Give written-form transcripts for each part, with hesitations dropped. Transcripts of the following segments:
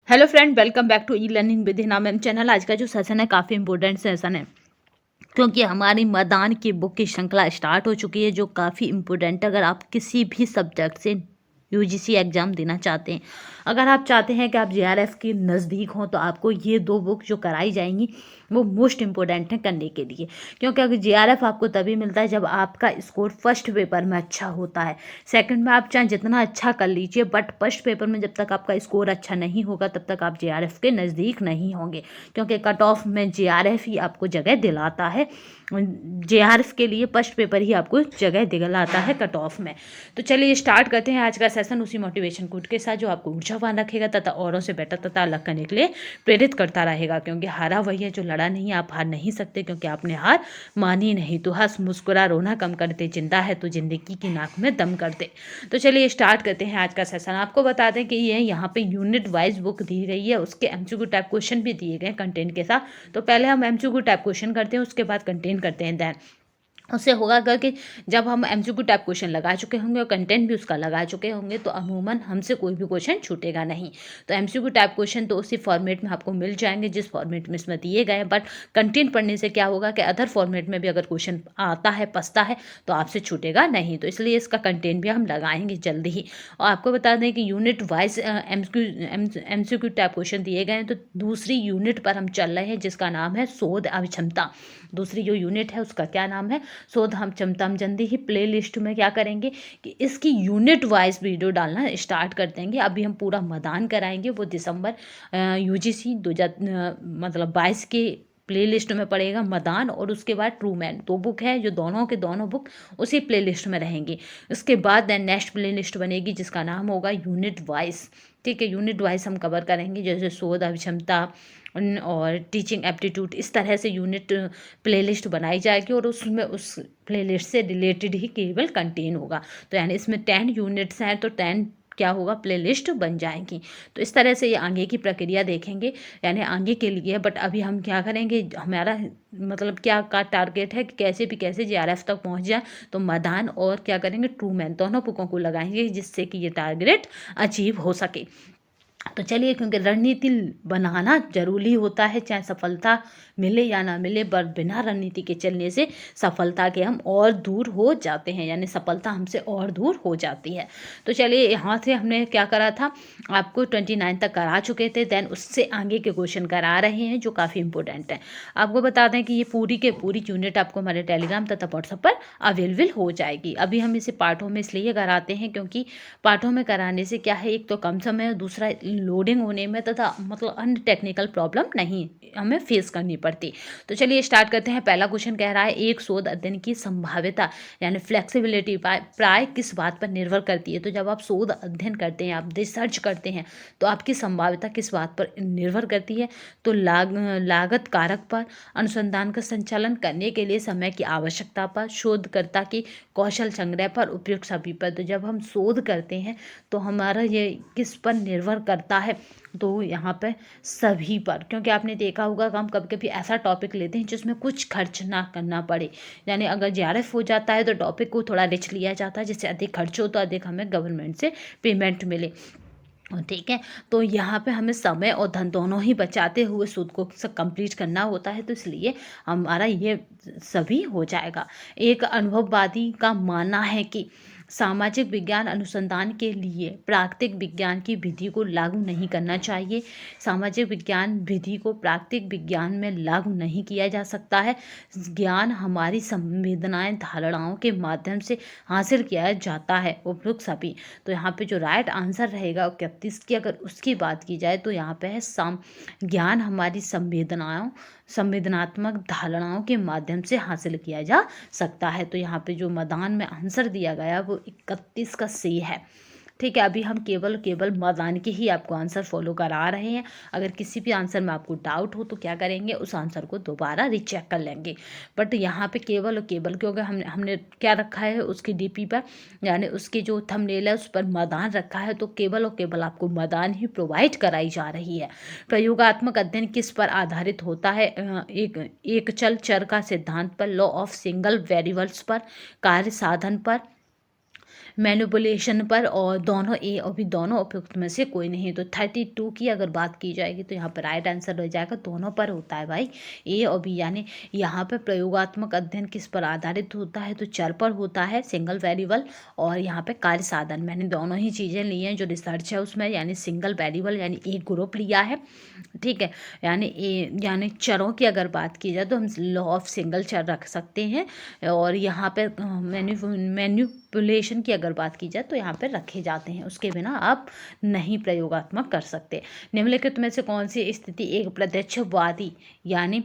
Hello friend, welcome back to e learning with Hina ma'am channel. आज का जो session है काफ़ी इंपॉर्टेंट सेशन है क्योंकि हमारी मदान की बुक की श्रृंखला स्टार्ट हो चुकी है जो काफ़ी इम्पोर्टेंट है। अगर आप किसी भी सब्जेक्ट से यूजीसी एग्ज़ाम देना चाहते हैं, अगर आप चाहते हैं कि आप जेआरएफ के नज़दीक हों, तो आपको ये दो बुक जो कराई जाएंगी वो मोस्ट इम्पोर्टेंट है करने के लिए। क्योंकि अगर जेआरएफ आपको तभी मिलता है जब आपका स्कोर फर्स्ट पेपर में अच्छा होता है। सेकंड में आप चाहे जितना अच्छा कर लीजिए, बट फर्स्ट पेपर में जब तक आपका स्कोर अच्छा नहीं होगा तब तक आप जेआरएफ के नज़दीक नहीं होंगे। क्योंकि कट ऑफ में जेआरएफ ही आपको जगह दिलाता है। जेआरएफ के लिए फर्स्ट पेपर ही आपको जगह दिलाता है कट ऑफ में। तो चलिए स्टार्ट करते हैं आज का सेशन उसी मोटिवेशन कोट के साथ जो आपको ऊर्जावान रखेगा तथा औरों से बेटर तथा अलग करने के लिए प्रेरित करता रहेगा। क्योंकि हारा वही है जो लड़ा नहीं। आप हार नहीं सकते क्योंकि आपने हार मानी नहीं। तो हंस मुस्कुरा रोना कम कर दे, जिंदा है तो जिंदगी की नाक में दम कर दे। तो चलिए स्टार्ट करते हैं आज का सेशन। आपको बता दें कि ये यहाँ पे यूनिट वाइज बुक दी गई है, उसके एमसीक्यू टाइप क्वेश्चन भी दिए गए कंटेंट के साथ। तो पहले हम एमसीक्यू टाइप क्वेश्चन करते हैं, उसके बाद कंटेंट करते हैं। देन उससे होगा अगर कि जब हम एमसीक्यू टाइप क्वेश्चन लगा चुके होंगे और कंटेंट भी उसका लगा चुके होंगे तो अमूमन हमसे कोई भी क्वेश्चन छूटेगा नहीं। तो एमसीक्यू टाइप क्वेश्चन तो उसी फॉर्मेट में आपको मिल जाएंगे जिस फॉर्मेट में इसमें दिए गए हैं। बट कंटेंट पढ़ने से क्या होगा कि अदर फॉर्मेट में भी अगर क्वेश्चन आता है पसता है तो आपसे छूटेगा नहीं। तो इसलिए इसका कंटेंट भी हम लगाएंगे जल्दी ही। और आपको बता दें कि unit wise MCQ type question दिए गए हैं। तो दूसरी यूनिट पर हम चल रहे हैं जिसका नाम है शोध अभिक्षमता। दूसरी जो यूनिट है उसका क्या नाम है? शोध हम क्षमता। हम जल्दी ही प्ले लिस्ट में क्या करेंगे कि इसकी यूनिट वाइज वीडियो डालना स्टार्ट कर देंगे। अभी हम पूरा मैदान कराएंगे, वो दिसंबर यूजीसी 2000 मतलब 22 के प्ले लिस्ट में पड़ेगा मैदान। और उसके बाद ट्रू मैन, दो बुक है जो दोनों के दोनों बुक उसी प्ले लिस्ट में रहेंगी। उसके बाद देन नेक्स्ट प्ले लिस्ट बनेगी जिसका नाम होगा यूनिट वाइज। ठीक है, यूनिट वाइज हम कवर करेंगे जैसे शोध अभिक्षमता और टीचिंग एप्टीट्यूड। इस तरह से यूनिट प्लेलिस्ट बनाई जाएगी और उसमें उस प्लेलिस्ट से रिलेटेड ही केवल कंटेन होगा। तो यानी इसमें 10 यूनिट्स हैं तो 10 क्या होगा, प्लेलिस्ट बन जाएंगी। तो इस तरह से ये आगे की प्रक्रिया देखेंगे, यानी आगे के लिए। बट अभी हम क्या करेंगे, हमारा मतलब क्या का टारगेट है कि कैसे भी कैसे जेआरएफ तक पहुंच जाए। तो मैदान और क्या करेंगे, ट्रू मैन, दोनों बुकों को लगाएंगे जिससे कि ये टारगेट अचीव हो सके। तो चलिए, क्योंकि रणनीति बनाना जरूरी होता है, चाहे सफलता मिले या ना मिले, पर बिना रणनीति के चलने से सफलता के हम और दूर हो जाते हैं, यानी सफलता हमसे और दूर हो जाती है। तो चलिए, यहाँ से हमने क्या करा था, आपको 29 तक करा चुके थे। देन उससे आगे के क्वेश्चन करा रहे हैं जो काफ़ी इंपॉर्टेंट है। आपको बता दें कि ये पूरी के पूरी यूनिट आपको हमारे टेलीग्राम तथा व्हाट्सएप पर अवेलेबल हो जाएगी। अभी हम इसे पार्टों में इसलिए कराते हैं क्योंकि पार्टों में कराने से क्या है, एक तो कम समय है, दूसरा लोडिंग होने में तथा मतलब अन्य टेक्निकल प्रॉब्लम नहीं हमें फेस करनी पड़ती। तो चलिए स्टार्ट करते हैं। पहला क्वेश्चन कह रहा है, एक शोध अध्ययन की संभाव्यता यानी फ्लेक्सिबिलिटी प्राय किस बात पर निर्भर करती है। तो जब आप शोध अध्ययन करते हैं, आप रिसर्च करते हैं, तो आपकी संभाव्यता किस बात पर निर्भर करती है। तो लागत कारक पर, अनुसंधान का संचालन करने के लिए समय की आवश्यकता पर, शोधकर्ता की कौशल संग्रह पर, उपयुक्त सभी पर। तो जब हम शोध करते हैं तो हमारा ये किस पर निर्भर करता है, तो यहाँ पे सभी पर। क्योंकि आपने देखा होगा कि हम कभी कभी ऐसा टॉपिक लेते हैं जिसमें कुछ खर्च ना करना पड़े। यानी अगर जेआरएफ हो जाता है तो टॉपिक को थोड़ा रिच लिया जाता है, जिससे अधिक खर्च हो तो अधिक हमें गवर्नमेंट से पेमेंट मिले। ठीक है, तो यहाँ पे हमें समय और धन दोनों ही बचाते हुए शोध को कंप्लीट करना होता है। तो इसलिए हमारा ये सभी हो जाएगा। एक अनुभववादी का मानना है कि सामाजिक विज्ञान अनुसंधान के लिए प्राकृतिक विज्ञान की विधि को लागू नहीं करना चाहिए। सामाजिक विज्ञान विधि को प्राकृतिक विज्ञान में लागू नहीं किया जा सकता है। ज्ञान हमारी संवेदनाएं धारणाओं के माध्यम से हासिल किया जाता है, उपयुक्त सभी। तो यहाँ पे जो राइट आंसर रहेगा 31 की, अगर उसकी बात की जाए तो यहाँ पे है ज्ञान हमारी संवेदनात्मक धारणाओं के माध्यम से हासिल किया जा सकता है। तो यहाँ पे जो मैदान में आंसर दिया गया वो 31 का सी है। ठीक है, अभी हम केवल मैदान के ही आपको आंसर फॉलो करा रहे हैं। अगर किसी भी आंसर में आपको डाउट हो तो क्या करेंगे, उस आंसर को दोबारा रीचेक कर लेंगे। बट यहाँ पे केवल क्योंकि हमने क्या रखा है उसकी डीपी पर, यानी उसकी जो थंबनेल है उस पर मैदान रखा है, तो केवल आपको मैदान ही प्रोवाइड कराई जा रही है। प्रयोगात्मक अध्ययन किस पर आधारित होता है, एक चल चर का सिद्धांत पर, लॉ ऑफ सिंगल वेरिएबल्स पर, कार्य साधन पर, मैनिपुलेशन पर, और दोनों ए और बी दोनों उपयुक्त में से कोई नहीं। तो 32 की अगर बात की जाएगी तो यहाँ पर राइट आंसर हो जाएगा, दोनों पर होता है भाई, ए और बी। यानी यहाँ पर प्रयोगात्मक अध्ययन किस पर आधारित होता है, तो चर पर होता है, सिंगल वेरिएबल, और यहाँ पे कार्य साधन, मैंने दोनों ही चीज़ें ली हैं जो रिसर्च है उसमें, यानी सिंगल वेरिएबल यानी एक ग्रुप लिया है, ठीक है। यानी चरों की अगर बात की जाए तो हम लॉ ऑफ सिंगल चर रख सकते हैं, और यहाँ पे मैन्युपुलेशन की अगर बात की जाए तो यहाँ पे रखे जाते हैं, उसके बिना आप नहीं प्रयोगात्मक कर सकते। निम्नलिखित में से कौन सी स्थिति एक प्रत्यक्षवादी यानी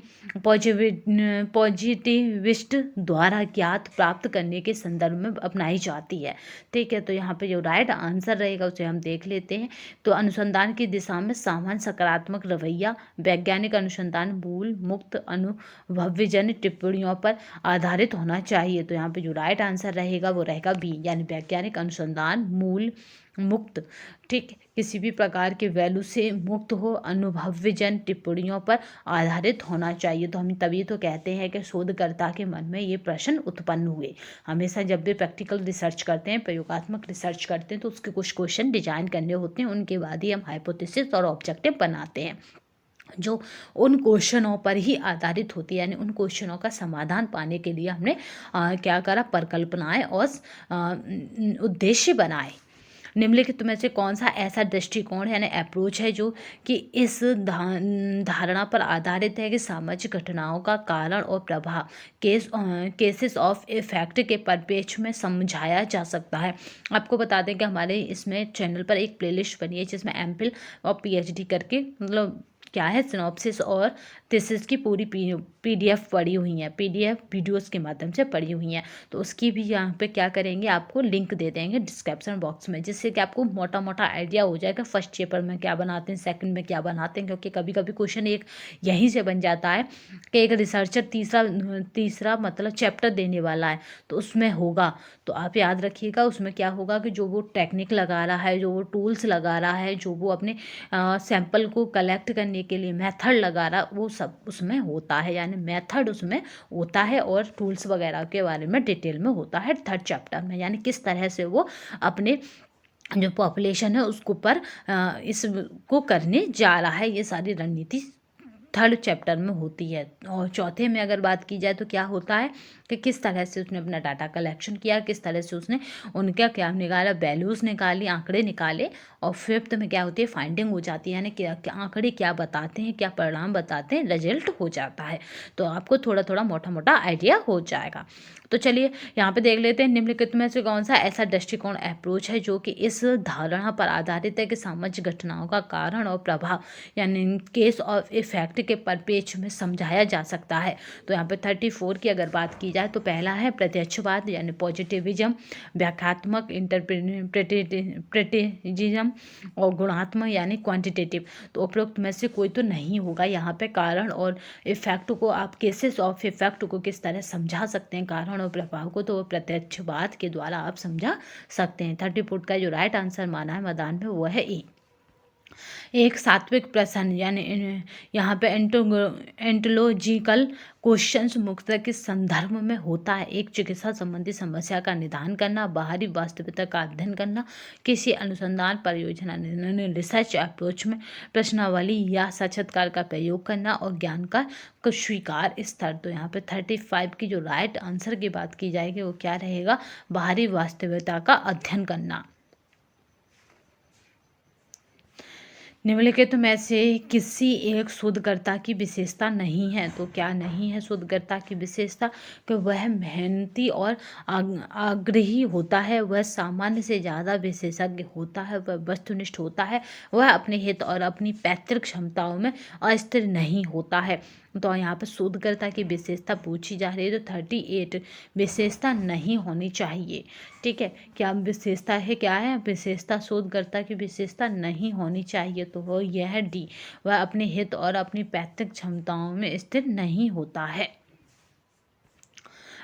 पॉजिटिविस्ट द्वारा ज्ञात प्राप्त करने के संदर्भ में अपनाई जाती है, ठीक है। तो यहाँ पे जो राइट आंसर रहेगा उसे हम देख लेते हैं। तो अनुसंधान की दिशा में सामान्य सकारात्मक रवैया, वैज्ञानिक अनुसंधान मूल मुक्त अनुभवजन्य टिप्पणियों पर आधारित होना चाहिए। तो यहाँ पे जो राइट आंसर रहेगा वो रहेगा बी, यानी वैज्ञानिक अनुसंधान मूल मुक्त, ठीक, किसी भी प्रकार के वैल्यू से मुक्त हो, अनुभवजन्य टिप्पणियों पर आधारित होना चाहिए। तो हम तभी तो कहते हैं कि शोधकर्ता के मन में ये प्रश्न उत्पन्न हुए। हमेशा जब भी प्रैक्टिकल रिसर्च करते हैं, प्रयोगात्मक रिसर्च करते हैं, तो उसके कुछ क्वेश्चन डिजाइन करने होते हैं, उनके बाद ही हम हाइपोथेसिस और ऑब्जेक्टिव बनाते हैं जो उन क्वेश्चनों पर ही आधारित होती है। यानी उन क्वेश्चनों का समाधान पाने के लिए हमने क्या करा, परिकल्पनाएं और उद्देश्य बनाए। निम्नलिखित में से कौन सा ऐसा दृष्टिकोण है, यानी अप्रोच है, जो कि इस धारणा पर आधारित है कि सामाजिक घटनाओं का कारण और प्रभाव केसेस ऑफ इफेक्ट के परिप्रेक्ष्य में समझाया जा सकता है। आपको बता दें कि हमारे इसमें चैनल पर एक प्लेलिस्ट बनी है जिसमें एमफिल और पीएचडी करके, मतलब क्या है, सिनॉप्सिस और थीसिस की पूरी पीडीएफ पड़ी हुई हैं, पीडीएफ वीडियोस के माध्यम से पड़ी हुई हैं। तो उसकी भी यहाँ पे क्या करेंगे, आपको लिंक दे देंगे डिस्क्रिप्शन बॉक्स में, जिससे कि आपको मोटा मोटा आइडिया हो जाएगा फर्स्ट चैप्टर में क्या बनाते हैं, सेकंड में क्या बनाते हैं। क्योंकि कभी कभी क्वेश्चन एक यहीं से बन जाता है कि एक रिसर्चर तीसरा मतलब चैप्टर देने वाला है तो उसमें होगा, तो आप याद रखिएगा उसमें क्या होगा कि जो वो टेक्निक लगा रहा है, जो वो टूल्स लगा रहा है, जो वो अपने सैंपल को कलेक्ट करने के लिए मेथड लगा रहा, वो सब उसमें होता है। यानी मेथड उसमें होता है और टूल्स वगैरह के बारे में डिटेल में होता है थर्ड चैप्टर में। यानी किस तरह से वो अपने जो पॉपुलेशन है उसको पर इसको करने जा रहा है, ये सारी रणनीति थर्ड चैप्टर में होती है। और चौथे में अगर बात की जाए तो क्या होता है कि किस तरह से उसने अपना डाटा कलेक्शन किया, किस तरह से उसने उनका क्या निकाला, वैल्यूज़ निकाली, आंकड़े निकाले। और फिफ्थ में क्या होती है, फाइंडिंग हो जाती है, यानी क्या आंकड़े क्या बताते हैं, क्या परिणाम बताते हैं, रिजल्ट हो जाता है। तो आपको थोड़ा थोड़ा मोटा मोटा आइडिया हो जाएगा। तो चलिए यहाँ पे देख लेते हैं निम्नलिखित में से कौन सा ऐसा दृष्टिकोण अप्रोच है जो कि इस धारणा पर आधारित है कि सामाजिक घटनाओं का कारण और प्रभाव यानी केस ऑफ इफेक्ट के परिप्रेक्ष्य में समझाया जा सकता है। तो यहाँ पे 34 की अगर बात की जाए तो पहला है प्रत्यक्षवाद यानी पॉजिटिविज्म, व्याख्यात्मक इंटरप्रेटिज्म, और गुणात्मक यानी क्वांटिटेटिव। तो उपरोक्त में से कोई तो नहीं होगा। यहाँ पे कारण और इफेक्ट को आप केसेस ऑफ इफेक्ट को किस तरह समझा सकते हैं, कारण और प्रभाव को, तो प्रत्यक्षवाद के द्वारा आप समझा सकते हैं। 34 का जो राइट आंसर माना है मैदान में वो है ए। एक सात्विक प्रश्न यानी यहाँ पे एंटोलॉजिकल क्वेश्चंस मुख्यतः किस संदर्भ में होता है, एक चिकित्सा संबंधी समस्या का निदान करना, बाहरी वास्तविकता का अध्ययन करना, किसी अनुसंधान परियोजना रिसर्च अप्रोच में प्रश्नावली या साक्षात्कार का प्रयोग करना, और ज्ञान का स्वीकार स्तर। तो यहाँ पे 35 की जो राइट आंसर की बात की जाएगी वो क्या रहेगा, बाहरी वास्तविकता का अध्ययन करना। निम्नलिखित में से किसी एक शोधकर्ता की विशेषता नहीं है। तो क्या नहीं है शोधकर्ता की विशेषता, कि वह मेहनती और आग्रही होता है, वह सामान्य से ज़्यादा विशेषज्ञ होता है, वह वस्तुनिष्ठ होता है, वह अपने हित और अपनी पैतृक क्षमताओं में अस्थिर नहीं होता है। तो यहाँ पर शोधकर्ता की विशेषता पूछी जा रही है तो 38 विशेषता नहीं होनी चाहिए, ठीक है। क्या विशेषता है, क्या है विशेषता, शोधकर्ता की विशेषता नहीं होनी चाहिए, तो वो यह है डी, वह अपने हित और अपनी पैतृक क्षमताओं में स्थिर नहीं होता है।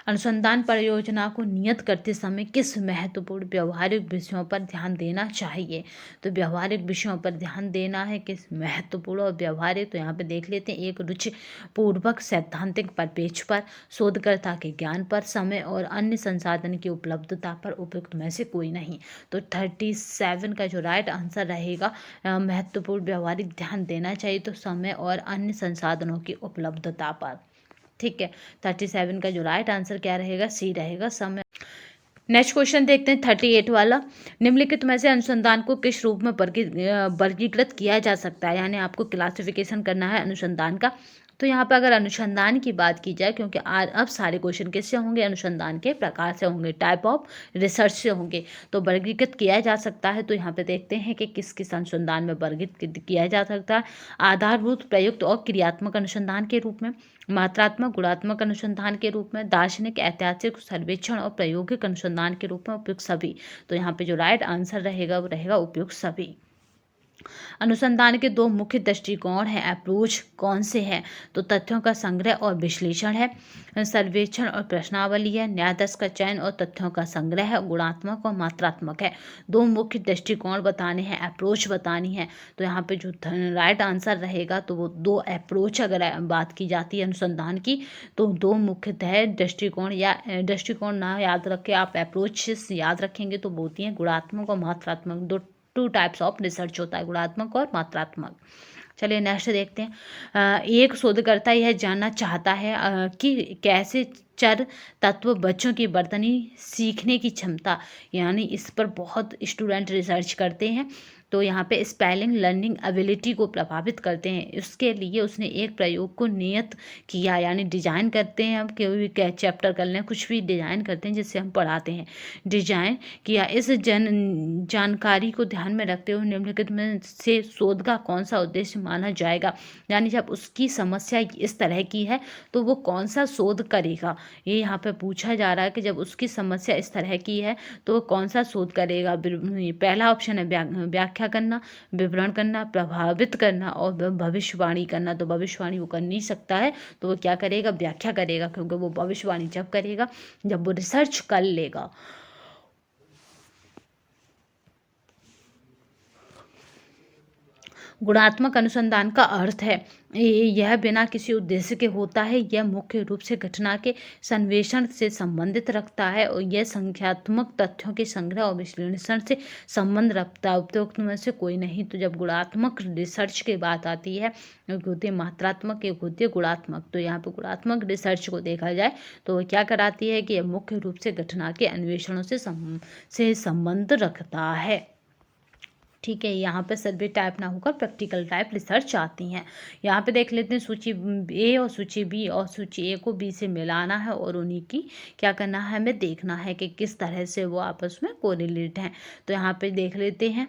अनुसंधान परियोजना को नियत करते समय किस महत्वपूर्ण व्यवहारिक विषयों पर ध्यान देना चाहिए? तो व्यवहारिक विषयों पर ध्यान देना है, किस महत्वपूर्ण और व्यवहारिक, तो यहाँ पे देख लेते हैं। एक, रुचिपूर्वक सैद्धांतिक परिपेक्ष पर, शोधकर्ता के ज्ञान पर, समय और अन्य संसाधन की उपलब्धता पर, उपयुक्त में से कोई नहीं। तो 37 का जो राइट आंसर रहेगा, महत्वपूर्ण व्यवहारिक ध्यान देना चाहिए तो समय और अन्य संसाधनों की उपलब्धता पर। ठीक है, 37 का जो राइट आंसर क्या रहेगा? सी रहेगा, समय। नेक्स्ट क्वेश्चन देखते हैं 38 वाला। निम्नलिखित में से अनुसंधान को किस रूप में वर्गीकृत किया जा सकता है? यानी आपको क्लासिफिकेशन करना है अनुसंधान का। तो यहाँ पर अगर अनुसंधान की बात की जाए, क्योंकि अब सारे क्वेश्चन किससे होंगे? अनुसंधान के प्रकार से होंगे, टाइप ऑफ रिसर्च से होंगे। तो वर्गीकृत किया जा सकता है, तो यहाँ पे देखते हैं कि किस किस अनुसंधान में वर्गीकृत किया जा सकता है। आधारभूत, प्रयुक्त और क्रियात्मक अनुसंधान के रूप में, मात्रात्मक, गुणात्मक अनुसंधान के रूप में, दार्शनिक, ऐतिहासिक, सर्वेक्षण और प्रायोगिक अनुसंधान के रूप में, उपयुक्त सभी। तो यहाँ पे जो राइट आंसर रहेगा वो रहेगा उपयुक्त सभी। अनुसंधान के दो मुख्य दृष्टिकोण हैं, अप्रोच कौन से हैं? तो तथ्यों का संग्रह और विश्लेषण है, सर्वेक्षण और प्रश्नावली है, न्यायाधीश का चयन और तथ्यों का संग्रह है, गुणात्मक और मात्रात्मक है। दो मुख्य दृष्टिकोण बताने हैं, अप्रोच बतानी है। तो यहाँ पे जो राइट आंसर रहेगा तो वो दो अप्रोच, अगर बात की जाती है अनुसंधान की, तो दो मुख्यतः दृष्टिकोण, या दृष्टिकोण ना याद रखें आप, अप्रोच याद रखेंगे तो वो होती हैं गुणात्मक और मात्रात्मक। दो टू टाइप्स ऑफ रिसर्च होता है, गुणात्मक और मात्रात्मक। चलिए नेक्स्ट देखते हैं। एक शोधकर्ता यह जानना चाहता है कि कैसे चर तत्व बच्चों की वर्तनी सीखने की क्षमता, यानी इस पर बहुत स्टूडेंट रिसर्च करते हैं, तो यहाँ पे स्पेलिंग लर्निंग एबिलिटी को प्रभावित करते हैं। इसके लिए उसने एक प्रयोग को नियत किया, यानी डिजाइन करते हैं, हम कोई भी चैप्टर कर लें, कुछ भी डिजाइन करते हैं जिससे हम पढ़ाते हैं, डिजाइन किया। इस जानकारी को ध्यान में रखते हुए निम्नलिखित में से शोध का कौन सा उद्देश्य माना जाएगा? यानी जब उसकी समस्या इस तरह की है तो वो कौन सा शोध करेगा, ये यहाँ पे पूछा जा रहा है कि जब उसकी समस्या इस तरह की है तो वो कौन सा शोध करेगा। पहला ऑप्शन है व्याख्या करना, विवरण करना, प्रभावित करना और भविष्यवाणी करना। तो भविष्यवाणी वो कर नहीं सकता है, तो वो क्या करेगा? व्याख्या करेगा, क्योंकि वो भविष्यवाणी जब करेगा जब वो रिसर्च कर लेगा। गुणात्मक अनुसंधान का अर्थ है यह बिना किसी उद्देश्य के होता है, यह मुख्य रूप से घटना के अन्वेषण से संबंधित रखता है और यह संख्यात्मक तथ्यों के संग्रह और विश्लेषण से संबंध रखता है। उपरोक्त में से कोई नहीं। तो जब गुणात्मक रिसर्च की बात आती है, एक होती है मात्रात्मक, एक होती है गुणात्मक। तो यहाँ पे गुणात्मक रिसर्च को देखा जाए तो वह क्या कराती है कि यह मुख्य रूप से घटना के अन्वेषणों से संबंध रखता है। ठीक है, यहाँ पे सर्वे टाइप ना होकर प्रैक्टिकल टाइप रिसर्च आती हैं। यहाँ पे देख लेते हैं सूची ए और सूची बी, और सूची ए को बी से मिलाना है और उन्हीं की क्या करना है, हमें देखना है कि किस तरह से वो आपस में कोरिलेट हैं। तो यहाँ पे देख लेते हैं।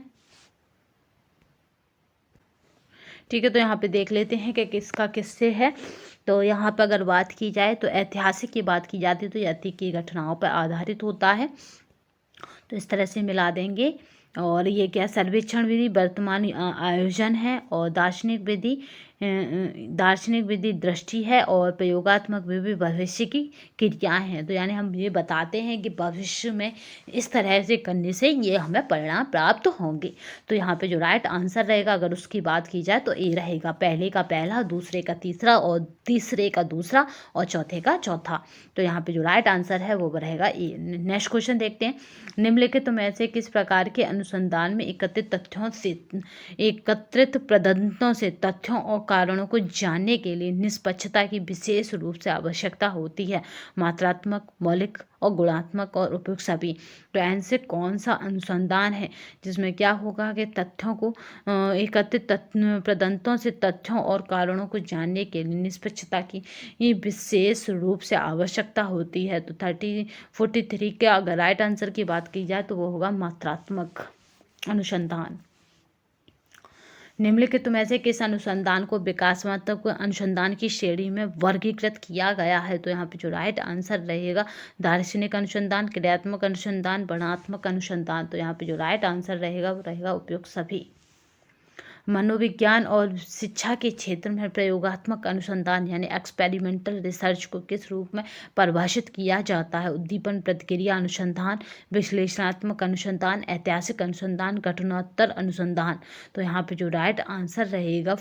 ठीक है, तो यहाँ पे देख लेते हैं कि किसका किससे है। तो यहाँ पर अगर बात की जाए तो ऐतिहासिक की बात की जाती है तो ऐतिहासिक की घटनाओं पर आधारित होता है, तो इस तरह से मिला देंगे। और ये क्या, सर्वेक्षण विधि वर्तमान आयोजन है, और दार्शनिक विधि दृष्टि है, और प्रयोगात्मक विधि भविष्य की क्रियाएं हैं। तो यानी हम ये बताते हैं कि भविष्य में इस तरह से करने से ये हमें परिणाम प्राप्त होंगे। तो यहाँ पे जो राइट आंसर रहेगा अगर उसकी बात की जाए तो ए रहेगा, पहले का पहला, दूसरे का तीसरा और तीसरे का दूसरा और चौथे का चौथा। तो यहाँ पे जो राइट आंसर है वो रहेगा ए। नेक्स्ट क्वेश्चन देखते हैं। निम्नलिखित में से किस प्रकार के अनुसंधान में एकत्रित प्रदत्तों से तथ्यों और कारणों को जानने के लिए निष्पक्षता की विशेष रूप से आवश्यकता होती है? मात्रात्मक, मौलिक और गुणात्मक और उपयुक्त सभी। तो इनसे कौन सा अनुसंधान है जिसमें क्या होगा कि तथ्यों को एकत्रित प्रदत्तों से तथ्यों और कारणों को जानने के लिए निष्पक्षता की ये विशेष रूप से आवश्यकता होती है? तो 43 के अगर राइट आंसर की बात की जाए तो वो होगा मात्रात्मक अनुसंधान। निम्नलिखित में से किस अनुसंधान को विकासात्मक अनुसंधान की श्रेणी में वर्गीकृत किया गया है? तो यहाँ पे जो राइट आंसर रहेगा दार्शनिक अनुसंधान, क्रियात्मक अनुसंधान, वर्णनात्मक अनुसंधान। तो यहाँ पे जो राइट आंसर रहेगा वो रहेगा उपयुक्त सभी। मनोविज्ञान और शिक्षा के क्षेत्र में प्रयोगात्मक अनुसंधान यानी एक्सपेरिमेंटल रिसर्च को किस रूप में परिभाषित किया जाता है? उद्दीपन प्रतिक्रिया अनुसंधान, विश्लेषणात्मक अनुसंधान, ऐतिहासिक अनुसंधान, घटनोत्तर अनुसंधान। तो यहाँ पे जो राइट आंसर रहेगा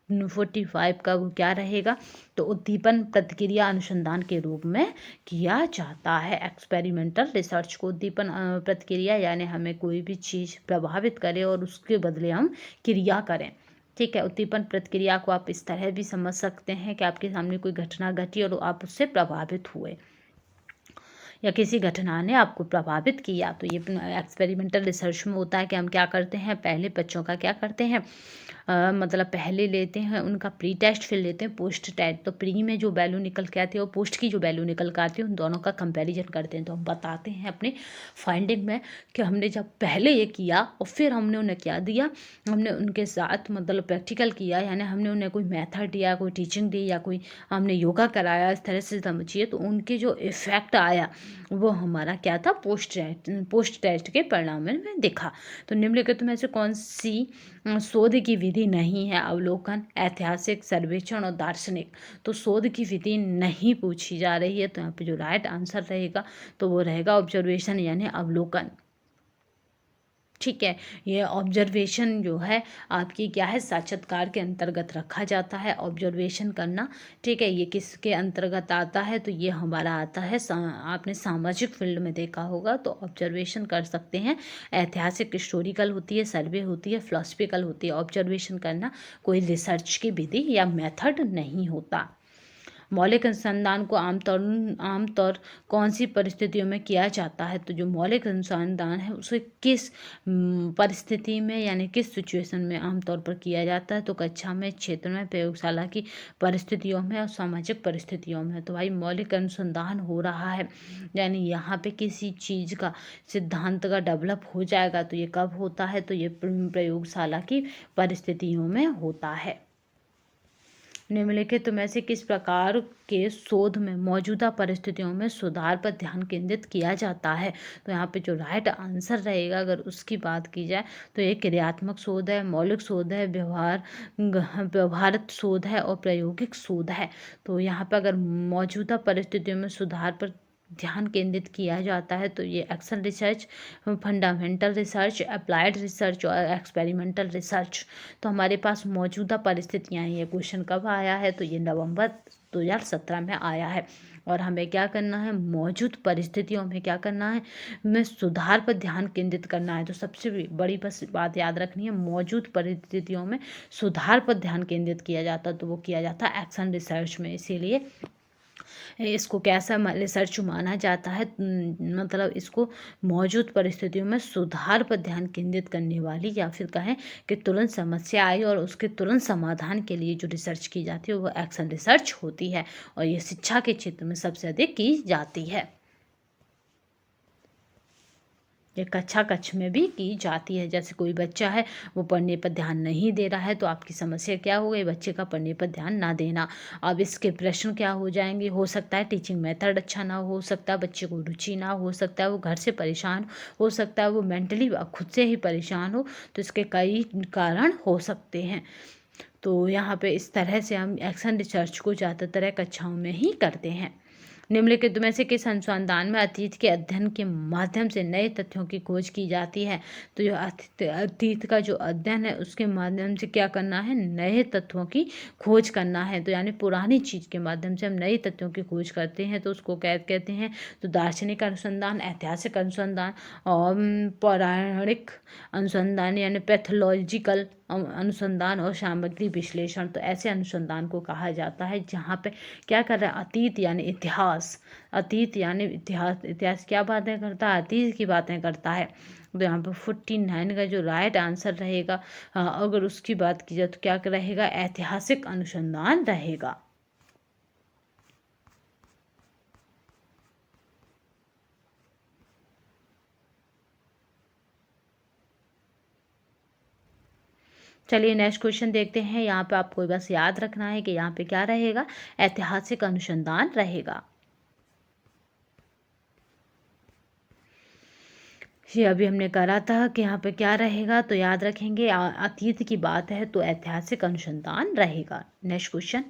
45 का वो क्या रहेगा? तो उद्दीपन प्रतिक्रिया अनुसंधान के रूप में किया जाता है। एक्सपेरिमेंटल रिसर्च को उद्दीपन प्रतिक्रिया यानी हमें कोई भी चीज़ प्रभावित करे और उसके बदले हम क्रिया करें। ठीक है, उद्दीपन प्रतिक्रिया को आप इस तरह भी समझ सकते हैं कि आपके सामने कोई घटना घटी और आप उससे प्रभावित हुए या किसी घटना ने आपको प्रभावित किया। तो ये एक्सपेरिमेंटल रिसर्च में होता है कि हम क्या करते हैं, पहले बच्चों का क्या करते हैं, मतलब पहले लेते हैं उनका प्री टेस्ट, फिर लेते हैं पोस्ट टेस्ट। तो प्री में जो वैल्यू निकल के आती है और पोस्ट की जो वैल्यू निकल के आती है उन दोनों का कंपैरिजन करते हैं। तो हम बताते हैं अपने फाइंडिंग में कि हमने जब पहले ये किया और फिर हमने उन्हें क्या दिया, हमने उनके साथ मतलब प्रैक्टिकल किया, यानी हमने उन्हें कोई मेथड दिया, कोई टीचिंग दी या कोई हमने योगा कराया, इस तरह से समझिए। तो उनके जो इफ़ेक्ट आया वो हमारा क्या था, पोस्ट टेस्ट के परिणाम में दिखा। तो निम्नलिखित में से कौन सी शोध की विधि नहीं है? अवलोकन, ऐतिहासिक, सर्वेक्षण और दार्शनिक। तो शोध की विधि नहीं पूछी जा रही है, तो यहाँ पे जो राइट आंसर रहेगा तो वो रहेगा ऑब्जर्वेशन यानी अवलोकन। ठीक है, ये ऑब्जर्वेशन जो है आपकी क्या है, साक्षात्कार के अंतर्गत रखा जाता है ऑब्जर्वेशन करना। ठीक है, ये किसके अंतर्गत आता है? तो ये हमारा आता है आपने सामाजिक फील्ड में देखा होगा तो ऑब्जर्वेशन कर सकते हैं। ऐतिहासिक हिस्टोरिकल होती है, सर्वे होती है, फिलोसफिकल होती है। ऑब्जर्वेशन करना कोई रिसर्च की विधि या मेथड नहीं होता। मौलिक अनुसंधान को आमतौर कौन सी परिस्थितियों में किया जाता है? तो जो मौलिक अनुसंधान है उसे किस परिस्थिति में यानी किस सिचुएशन में आमतौर पर किया जाता है? तो कक्षा में, क्षेत्र में, प्रयोगशाला की परिस्थितियों में और सामाजिक परिस्थितियों में। तो भाई मौलिक अनुसंधान हो रहा है यानी यहाँ पे किसी चीज़ का सिद्धांत का डेवलप हो जाएगा, तो ये कब होता है? तो ये प्रयोगशाला की परिस्थितियों में होता है। निम्नलिखित में से किस प्रकार के शोध में मौजूदा परिस्थितियों में सुधार पर ध्यान केंद्रित किया जाता है? तो यहाँ पे जो राइट आंसर रहेगा अगर उसकी बात की जाए तो ये क्रियात्मक शोध है, मौलिक शोध है, व्यवहारिक शोध है और प्रायोगिक शोध है। तो यहाँ पर अगर मौजूदा परिस्थितियों में सुधार पर ध्यान केंद्रित किया जाता है तो ये action research, fundamental research, applied research और एक्सपेरिमेंटल रिसर्च। तो हमारे पास मौजूदा परिस्थितियाँ हैं। ये क्वेश्चन कब आया है? तो ये नवंबर 2017 में आया है। और हमें क्या करना है, मौजूद परिस्थितियों में क्या करना है, में सुधार पर ध्यान केंद्रित करना है। तो सबसे बड़ी बस बात याद रखनी है, मौजूद परिस्थितियों में सुधार पर ध्यान केंद्रित किया जाता है तो वो किया जाता है एक्शन रिसर्च में। इसीलिए इसको कैसा रिसर्च माना जाता है, मतलब इसको मौजूद परिस्थितियों में सुधार पर ध्यान केंद्रित करने वाली या फिर कहें कि तुरंत समस्या आई और उसके तुरंत समाधान के लिए जो रिसर्च की जाती है वो एक्शन रिसर्च होती है और ये शिक्षा के क्षेत्र में सबसे अधिक की जाती है। ये कक्षा में भी की जाती है। जैसे कोई बच्चा है वो पढ़ने पर ध्यान नहीं दे रहा है तो आपकी समस्या क्या हो गई, बच्चे का पढ़ने पर ध्यान ना देना। अब इसके प्रश्न क्या हो जाएंगे, हो सकता है टीचिंग मेथड अच्छा ना हो सकता है बच्चे को रुचि ना हो सकता है वो घर से परेशान हो सकता है वो मेंटली खुद से ही परेशान हो। तो इसके कई कारण हो सकते हैं। तो यहाँ पे इस तरह से हम एक्शन रिसर्च को ज़्यादातर कक्षाओं में ही करते हैं। निम्नलिखित में से किस अनुसंधान में अतीत के अध्ययन के माध्यम से नए तथ्यों की खोज की जाती है? तो जो अतीत का जो अध्ययन है उसके माध्यम से क्या करना है, नए तथ्यों की खोज करना है। तो यानी पुरानी चीज़ के माध्यम से हम नए तथ्यों की खोज करते हैं तो उसको क्या कहते हैं? तो दार्शनिक अनुसंधान, ऐतिहासिक अनुसंधान और पौराणिक अनुसंधान यानी पैथोलॉजिकल अनुसंधान और सामग्री विश्लेषण। तो ऐसे अनुसंधान को कहा जाता है जहाँ पे क्या कर रहा है, अतीत यानी इतिहास, अतीत यानी इतिहास, इतिहास क्या बातें करता है, अतीत की बातें करता है। तो यहाँ पर 49 का जो राइट आंसर रहेगा अगर उसकी बात की जाए तो क्या रहेगा, ऐतिहासिक अनुसंधान रहेगा। चलिए नेक्स्ट क्वेश्चन देखते हैं। यहाँ पे आपको बस याद रखना है कि यहाँ पे क्या रहेगा, ऐतिहासिक अनुसंधान रहेगा। ये अभी हमने करा था कि यहाँ पे क्या रहेगा, तो याद रखेंगे अतीत की बात है तो ऐतिहासिक अनुसंधान रहेगा। नेक्स्ट क्वेश्चन,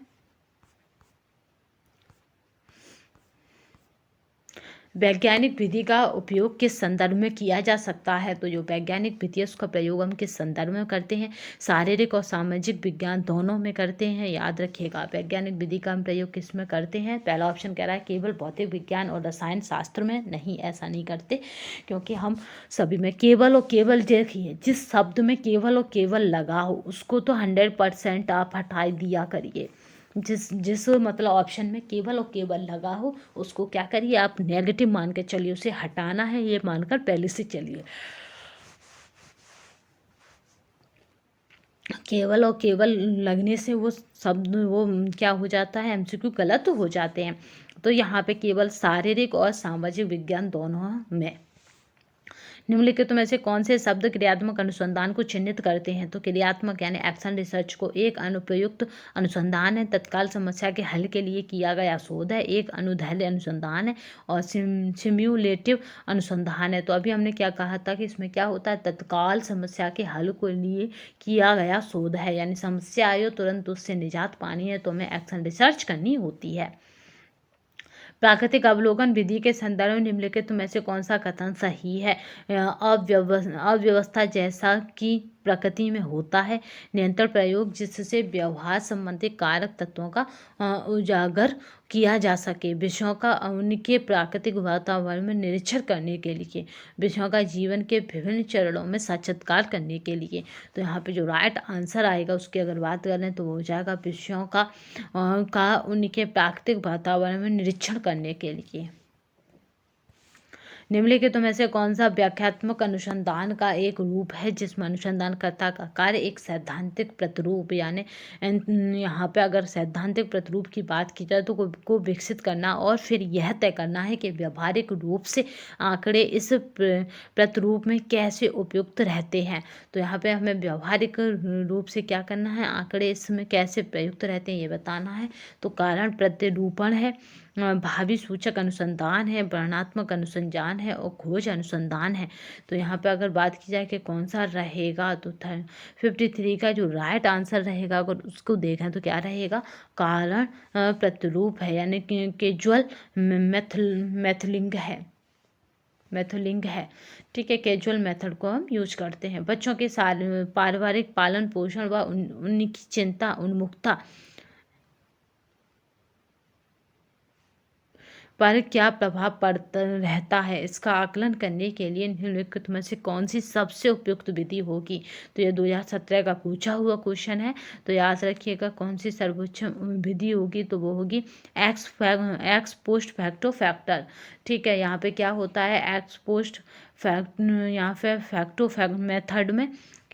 वैज्ञानिक विधि का उपयोग किस संदर्भ में किया जा सकता है? तो जो वैज्ञानिक विधि है उसका प्रयोग हम किस संदर्भ में करते हैं? शारीरिक और सामाजिक विज्ञान दोनों में करते हैं। याद रखिएगा, वैज्ञानिक विधि का हम प्रयोग किस में करते हैं? पहला ऑप्शन कह रहा है केवल भौतिक विज्ञान और रसायन शास्त्र में। नहीं, ऐसा नहीं करते, क्योंकि हम सभी में केवल और केवल, देखिए जिस शब्द में केवल और केवल लगा हो उसको तो 100% आप हटा दिया करिए। जिस जिस मतलब ऑप्शन में केवल और केवल लगा हो उसको क्या करिए, आप नेगेटिव मान के चलिए, उसे हटाना है ये मानकर पहले से चलिए। केवल और केवल लगने से वो शब्द वो क्या हो जाता है, एमसीक्यू गलत हो जाते हैं। तो यहाँ पे केवल शारीरिक और सामाजिक विज्ञान दोनों में। निम्नलिखित में से कौन से शब्द क्रियात्मक अनुसंधान को चिन्हित करते हैं? तो क्रियात्मक यानी एक्शन रिसर्च को एक अनुप्रयुक्त अनुसंधान है, तत्काल समस्या के हल के लिए किया गया शोध है, एक अनुदैर्ध्य अनुसंधान है और सिम्युलेटिव अनुसंधान है। तो अभी हमने क्या कहा था कि इसमें क्या होता है, तत्काल समस्या के हल के लिए किया गया शोध है, यानी समस्या आई हो तुरंत उससे निजात पानी है तो हमें एक्शन रिसर्च करनी होती है। प्राकृतिक अवलोकन विधि के संदर्भ में निम्नलिखित में से कौन सा कथन सही है? अव्यवस्था जैसा कि प्रकृति में होता है, नियंत्रण प्रयोग जिससे व्यवहार संबंधी कारक तत्वों का उजागर किया जा सके, विषयों का उनके प्राकृतिक वातावरण में निरीक्षण करने के लिए, विषयों का जीवन के विभिन्न चरणों में साक्षात्कार करने के लिए। तो यहाँ पे जो राइट आंसर आएगा उसकी अगर बात करें तो वो हो जाएगा विषयों का उनके प्राकृतिक वातावरण में निरीक्षण करने के लिए। निम्नलिखित में से कौन सा व्याख्यात्मक अनुसंधान का एक रूप है जिसमें अनुसंधानकर्ता का कार्य एक सैद्धांतिक प्रतिरूप, यानी यहाँ पे अगर सैद्धांतिक प्रतिरूप की बात की जाए तो को विकसित करना और फिर यह तय करना है कि व्यवहारिक रूप से आंकड़े इस प्रतिरूप में कैसे उपयुक्त रहते हैं। तो यहाँ पे हमें व्यवहारिक रूप से क्या करना है, आंकड़े इसमें कैसे प्रयुक्त रहते हैं ये बताना है। तो कारण प्रतिरूपण है, भावी सूचक अनुसंधान है, वर्णनात्मक अनुसंधान है और खोज अनुसंधान है। तो यहाँ पे अगर बात की जाए कि कौन सा रहेगा तो 53 का जो राइट आंसर रहेगा अगर उसको देखें तो क्या रहेगा, कारण प्रतिरूप है, यानी कि कैजुअल मेथलिंग है, ठीक है। कैजुअल मेथड को हम यूज करते हैं। बच्चों के पारिवारिक पालन पोषण व उनकी चिंता उन्मुखता पर क्या प्रभाव पड़ता रहता है, इसका आकलन करने के लिए निम्नलिखित में से कौन सी सबसे उपयुक्त विधि होगी? तो ये 2017 का पूछा हुआ क्वेश्चन है। तो याद रखिएगा कौन सी सर्वोच्च विधि होगी, तो वो होगी एक्स पोस्ट फैक्टो फैक्टर। ठीक है, यहाँ पे क्या होता है, एक्स पोस्ट यहाँ पे फैक्टो मेथड में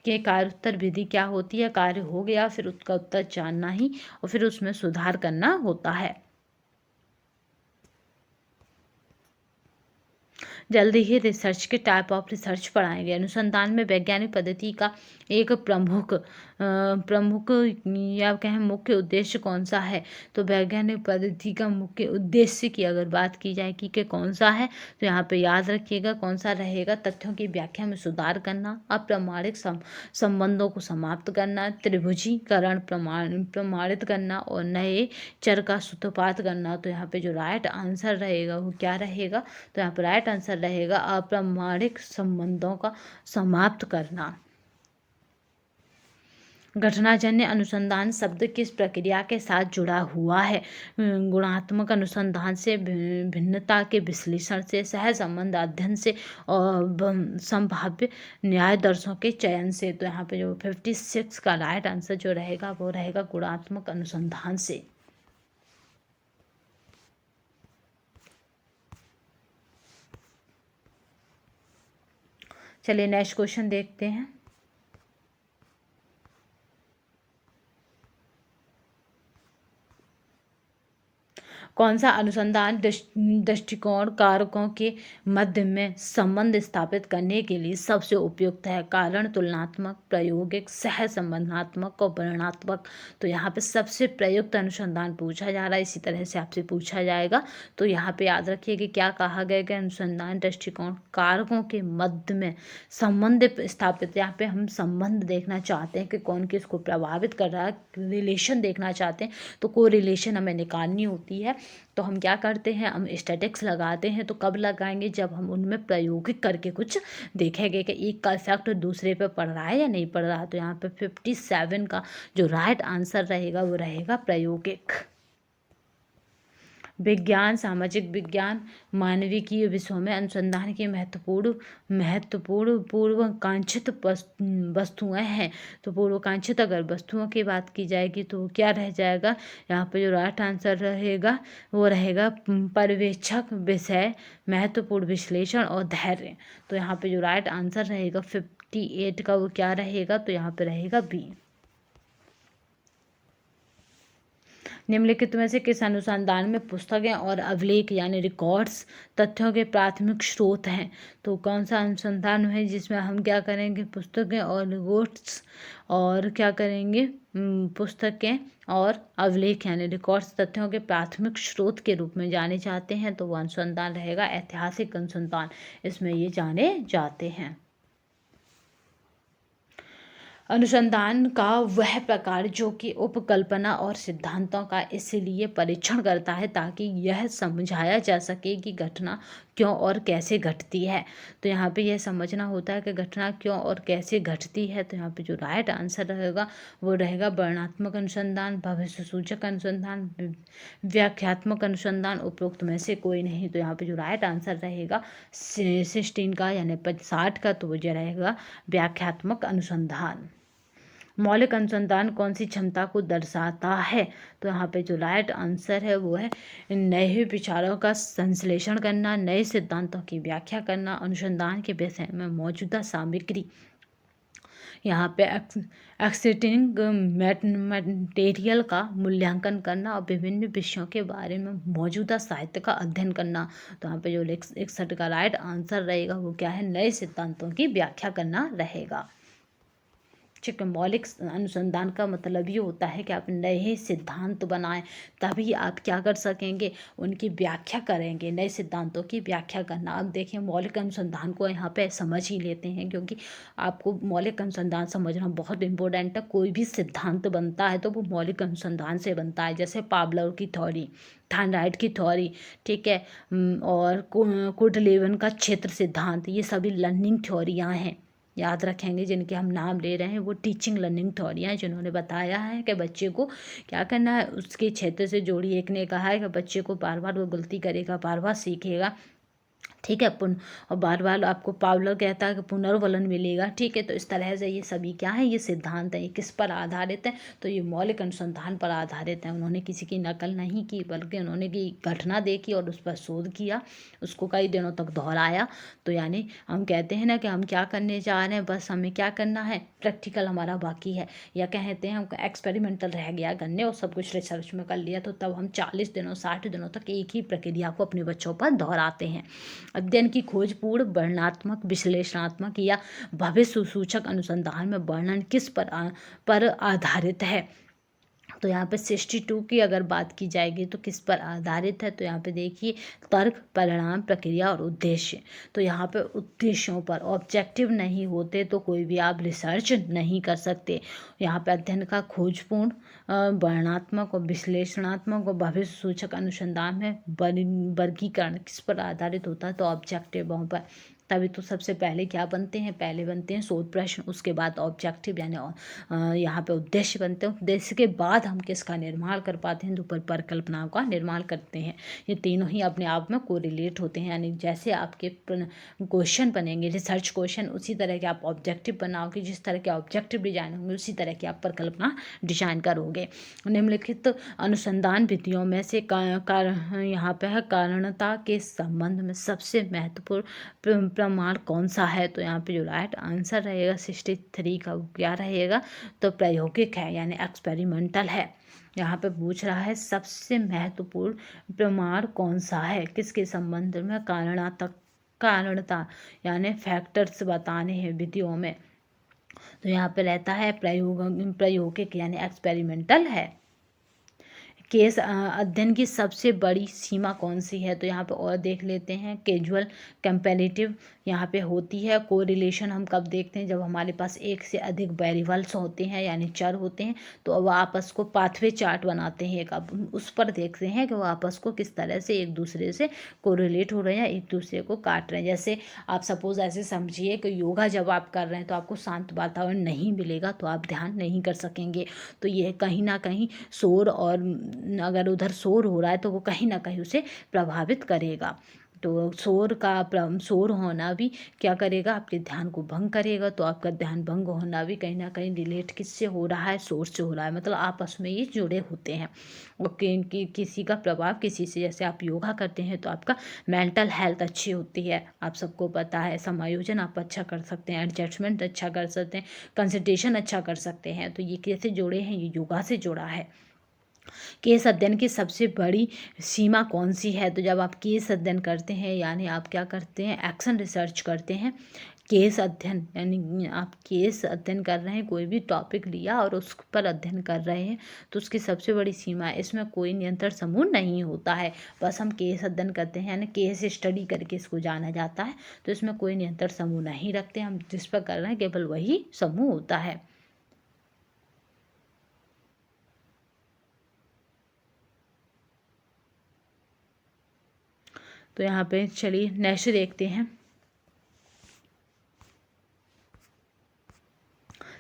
के कार्य उत्तर विधि क्या होती है, कार्य हो गया फिर उसका उत्तर जानना ही और फिर उसमें सुधार करना होता है। जल्दी ही रिसर्च के टाइप ऑफ रिसर्च पढ़ाएंगे। अनुसंधान में वैज्ञानिक पद्धति का एक प्रमुख या कहें मुख्य उद्देश्य कौन सा है? तो वैज्ञानिक पद्धति का मुख्य उद्देश्य की अगर बात की जाए कि कौन सा है, तो यहाँ पे याद रखिएगा कौन सा रहेगा, तथ्यों की व्याख्या में सुधार करना, अप्रामाणिक संबंधों को समाप्त करना, त्रिभुजीकरण प्रमाणित करना और नए चर का सूत्रपात करना। तो यहाँ पे जो राइट आंसर रहेगा वो क्या रहेगा, तो यहाँ पर राइट आंसर रहेगा अप्रामाणिक संबंधों का समाप्त करना। घटनाजन्य अनुसंधान शब्द किस प्रक्रिया के साथ जुड़ा हुआ है? गुणात्मक अनुसंधान से, भिन्नता के विश्लेषण से, सहसंबंध अध्ययन से और संभाव्य न्याय दर्शों के चयन से। तो यहाँ पे जो 56 का राइट आंसर जो रहेगा वो रहेगा गुणात्मक अनुसंधान से। चलिए नेक्स्ट क्वेश्चन देखते हैं। कौन सा अनुसंधान दृष्टिकोण कारकों के मध्य में संबंध स्थापित करने के लिए सबसे उपयुक्त है? कारण तुलनात्मक, प्रायोगिक, सह संबंधात्मक और वर्णनात्मक। तो यहाँ पे सबसे प्रयुक्त अनुसंधान पूछा जा रहा है, इसी तरह से आपसे पूछा जाएगा। तो यहाँ पे याद रखिए कि क्या कहा गया कि अनुसंधान दृष्टिकोण कारकों के मध्य में संबंध स्थापित, यहाँ पे हम संबंध देखना चाहते हैं कि कौन किसको प्रभावित कर रहा है, रिलेशन देखना चाहते हैं। तो कोई रिलेशन हमें निकालनी होती है, तो हम क्या करते हैं, हम स्टैटिक्स लगाते हैं। तो कब लगाएंगे, जब हम उनमें प्रायोगिक करके कुछ देखेंगे कि एक का इफेक्ट दूसरे पे पड़ रहा है या नहीं पड़ रहा। तो यहाँ पे 57 का जो राइट आंसर रहेगा वो रहेगा प्रायोगिक। विज्ञान, सामाजिक विज्ञान, मानविकीय विषयों में अनुसंधान की महत्वपूर्ण पूर्वाकांक्षित वस्तुएं हैं। तो पूर्वाकांक्षित अगर वस्तुओं की बात की जाएगी तो क्या रह जाएगा, यहाँ पे जो राइट आंसर रहेगा वो रहेगा पर्यवेक्षक, विषय, महत्वपूर्ण विश्लेषण और धैर्य। तो यहाँ पे जो राइट आंसर रहेगा 58 का वो क्या रहेगा, तो यहाँ पे रहेगा बी। निम्नलिखित में से किस अनुसंधान में पुस्तकें और अभिलेख यानी रिकॉर्ड्स तथ्यों के प्राथमिक स्रोत हैं? तो कौन सा अनुसंधान है जिसमें हम क्या करेंगे, पुस्तकें और रिकॉर्ड्स और क्या करेंगे, पुस्तकें और अभिलेख यानी रिकॉर्ड्स तथ्यों के प्राथमिक स्रोत के रूप में जाने जाते हैं। तो वो अनुसंधान रहेगा ऐतिहासिक अनुसंधान, इसमें ये जाने जाते हैं। अनुसंधान का वह प्रकार जो कि उपकल्पना और सिद्धांतों का इसलिए परीक्षण करता है ताकि यह समझाया जा सके कि घटना क्यों और कैसे घटती है। तो यहाँ पे यह समझना होता है कि घटना क्यों और कैसे घटती है। तो यहाँ पे जो राइट आंसर रहेगा वो रहेगा वर्णनात्मक अनुसंधान, भविष्य सूचक अनुसंधान, व्याख्यात्मक अनुसंधान, उपरोक्त में से कोई नहीं। तो यहाँ पे जो राइट आंसर रहेगा 16 का यानी 60 का, तो वो जो रहेगा व्याख्यात्मक अनुसंधान। मौलिक अनुसंधान कौन सी क्षमता को दर्शाता है? तो यहाँ पे जो राइट आंसर है वो है नए विचारों का संश्लेषण करना, नए सिद्धांतों की व्याख्या करना, अनुसंधान के विषय में मौजूदा सामग्री, यहाँ पे एक्सिस्टिंग मटेरियल का मूल्यांकन करना और विभिन्न विषयों के बारे में मौजूदा साहित्य का अध्ययन करना। तो यहाँ पे जो 61 का राइट आंसर रहेगा वो क्या है, नए सिद्धांतों की व्याख्या करना रहेगा। ठीक है, मौलिक अनुसंधान का मतलब ये होता है कि आप नए सिद्धांत बनाएं, तभी आप क्या कर सकेंगे, उनकी व्याख्या करेंगे, नए सिद्धांतों की व्याख्या करना। अब देखिए मौलिक अनुसंधान को यहाँ पे समझ ही लेते हैं, क्योंकि आपको मौलिक अनुसंधान समझना बहुत इंपॉर्टेंट है। कोई भी सिद्धांत बनता है तो वो मौलिक अनुसंधान से बनता है, जैसे पावलोव की थ्योरी, थॉर्नडाइक की थ्योरी, ठीक है, और कुर्टलेवन का क्षेत्र सिद्धांत, ये सभी लर्निंग थ्योरियाँ हैं, याद रखेंगे। जिनके हम नाम ले रहे हैं वो टीचिंग लर्निंग थ्योरियाँ हैं, जिन्होंने बताया है कि बच्चे को क्या करना है, उसके क्षेत्र से जोड़ी। एक ने कहा है कि बच्चे को बार बार वो गलती करेगा, बार बार सीखेगा, ठीक है, और बार बार आपको पावलोव कहता है कि पुनर्वलन मिलेगा, ठीक है। तो इस तरह से ये सभी क्या है, ये सिद्धांत है, ये किस पर आधारित है, तो ये मौलिक अनुसंधान पर आधारित है। उन्होंने किसी की नकल नहीं की, बल्कि उन्होंने की घटना देखी और उस पर शोध किया, उसको कई दिनों तक दोहराया। तो यानी हम कहते हैं ना कि हम क्या करने जा रहे हैं, बस हमें क्या करना है, प्रैक्टिकल हमारा बाकी है, या कहते हैं हम एक्सपेरिमेंटल रह गया करने और सब कुछ रिसर्च में कर लिया। तो तब हम 40 दिनों 60 दिनों तक एक ही प्रक्रिया को अपने बच्चों पर दोहराते हैं। अध्ययन की खोजपूर्ण, वर्णनात्मक, विश्लेषणात्मक या भविष्य सूचक अनुसंधान में वर्णन किस पर आधारित है? तो यहाँ पे 62 की अगर बात की जाएगी तो किस पर आधारित है? तो यहाँ पे देखिए तर्क, परिणाम, प्रक्रिया और उद्देश्य। तो यहाँ पे उद्देश्यों पर, ऑब्जेक्टिव नहीं होते तो कोई भी आप रिसर्च नहीं कर सकते। यहाँ पे अध्ययन का खोजपूर्ण, वर्णनात्मक और विश्लेषणात्मक और भविष्य सूचक अनुसंधान में वर्गीकरण किस पर आधारित होता है? तो ऑब्जेक्टिवों पर। तभी तो सबसे पहले क्या बनते हैं, पहले बनते हैं शोध प्रश्न, उसके बाद ऑब्जेक्टिव यानी यहाँ पे उद्देश्य बनते हैं। उद्देश्य के बाद हम किसका निर्माण कर पाते हैं, तो परिकल्पनाओं का निर्माण करते हैं। ये तीनों ही अपने आप में कोरिलेट होते हैं, यानी जैसे आपके क्वेश्चन बनेंगे रिसर्च क्वेश्चन, उसी तरह के आप ऑब्जेक्टिव बनाओगे, जिस तरह के ऑब्जेक्टिव डिजाइन होंगे उसी तरह की आप परिकल्पना डिजाइन करोगे। निम्नलिखित अनुसंधान विधियों में से यहाँ पे है कारणता के संबंध में सबसे महत्वपूर्ण प्रमाण कौन सा है? तो यहाँ पे जो राइट आंसर रहेगा 63 का वो क्या रहेगा, तो प्रायोगिक है, यानी एक्सपेरिमेंटल है। यहाँ पे पूछ रहा है सबसे महत्वपूर्ण प्रमाण कौन सा है, किसके संबंध में कारणता यानी फैक्टर्स बताने हैं विधियों में। तो यहाँ पे रहता है प्रायोगिक यानी एक्सपेरिमेंटल है। केस अध्ययन की सबसे बड़ी सीमा कौन सी है, तो यहाँ पे और देख लेते हैं। कैजुअल, कंपैरेटिव यहाँ पे होती है। कोरिलेशन हम कब देखते हैं, जब हमारे पास एक से अधिक वेरिएबल्स होते हैं यानी चर होते हैं, तो अब आपस को पाथवे चार्ट बनाते हैं एक, अब उस पर देखते हैं कि वो आपस को किस तरह से एक दूसरे से कोरिलेट हो रहे हैं, एक दूसरे को काट रहे हैं। जैसे आप सपोज ऐसे समझिए कि योगा जब आप कर रहे हैं तो आपको शांत वातावरण नहीं मिलेगा तो आप ध्यान नहीं कर सकेंगे। तो ये कहीं ना कहीं शोर, और अगर उधर शोर हो रहा है तो वो कहीं ना कहीं उसे प्रभावित करेगा। तो शोर होना भी क्या करेगा, आपके ध्यान को भंग करेगा। तो आपका ध्यान भंग होना भी कहीं ना कहीं रिलेट किससे हो रहा है, शोर से हो रहा है। मतलब आपस में ये जुड़े होते हैं। और किसी का प्रभाव किसी से, जैसे आप योगा करते हैं तो आपका मेंटल हेल्थ अच्छी होती है, आप सबको पता है। समायोजन आप अच्छा कर सकते हैं, एडजस्टमेंट अच्छा कर सकते हैं, कंसंट्रेशन अच्छा कर सकते हैं। तो ये कैसे जुड़े हैं, ये योगा से जुड़ा है। केस अध्ययन की सबसे बड़ी सीमा कौन सी है, तो जब आप केस अध्ययन करते हैं यानी आप क्या करते हैं, एक्शन रिसर्च करते हैं। केस अध्ययन यानी आप केस अध्ययन कर रहे हैं, कोई भी टॉपिक लिया और उस पर अध्ययन कर रहे हैं, तो उसकी सबसे बड़ी सीमा है। इसमें कोई नियंत्रण समूह नहीं होता है, बस हम केस अध्ययन करते हैं यानी केस स्टडी करके इसको जाना जाता है। तो इसमें कोई नियंत्रण समूह नहीं रखते हम, जिस पर कर रहे हैं केवल वही समूह होता है। तो यहाँ पे चलिए नेक्स्ट देखते हैं।